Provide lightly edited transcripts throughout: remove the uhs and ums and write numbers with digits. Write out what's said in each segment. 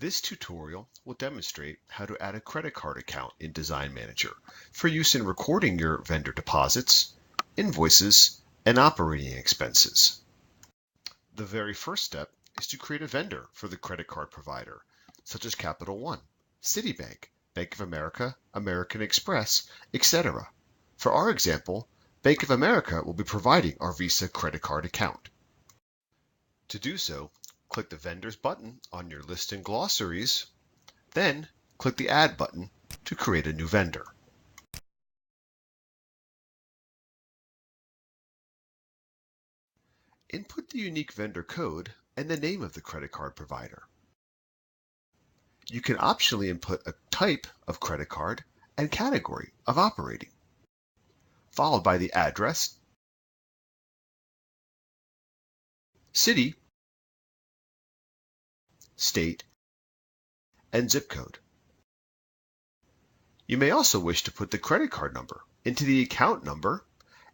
This tutorial will demonstrate how to add a credit card account in Design Manager for use in recording your vendor deposits, invoices, and operating expenses. The very first step is to create a vendor for the credit card provider, such as Capital One, Citibank, Bank of America, American Express, etc. For our example, Bank of America will be providing our Visa credit card account. To do so, click the Vendors button on your list and glossaries, then click the Add button to create a new vendor. Input the unique vendor code and the name of the credit card provider. You can optionally input a type of credit card and category of operating, followed by the address, city, state, and zip code. You may also wish to put the credit card number into the account number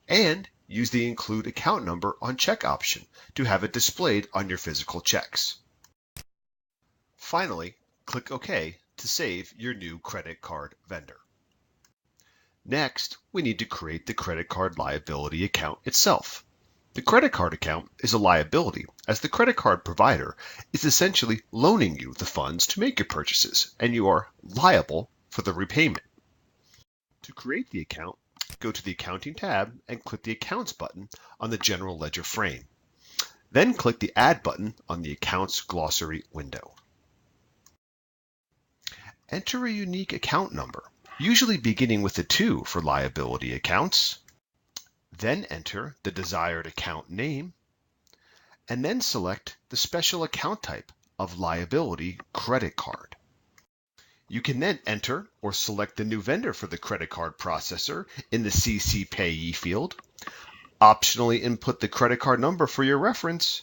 and use the Include Account Number on Check option to have it displayed on your physical checks. Finally, click OK to save your new credit card vendor. Next, we need to create the credit card liability account itself. The credit card account is a liability, as the credit card provider is essentially loaning you the funds to make your purchases, and you are liable for the repayment. To create the account, go to the Accounting tab and click the Accounts button on the General Ledger frame. Then click the Add button on the Accounts glossary window. Enter a unique account number, usually beginning with a 2 for liability accounts. Then enter the desired account name, and then select the special account type of liability credit card. You can then enter or select the new vendor for the credit card processor in the CC Payee field, optionally input the credit card number for your reference,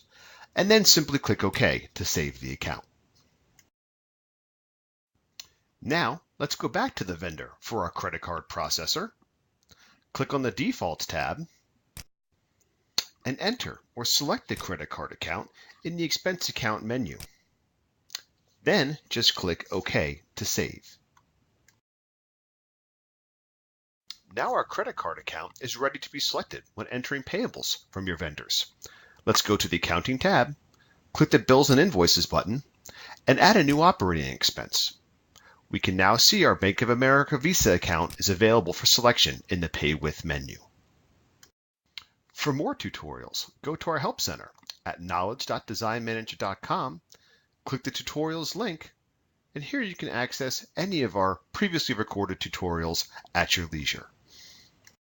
and then simply click OK to save the account. Now, let's go back to the vendor for our credit card processor. Click on the Defaults tab and enter or select the credit card account in the Expense Account menu. Then just click OK to save. Now our credit card account is ready to be selected when entering payables from your vendors. Let's go to the Accounting tab, click the Bills and Invoices button, and add a new operating expense. We can now see our Bank of America Visa account is available for selection in the Pay With menu. For more tutorials, go to our Help Center at knowledge.designmanager.com, click the Tutorials link, and here you can access any of our previously recorded tutorials at your leisure.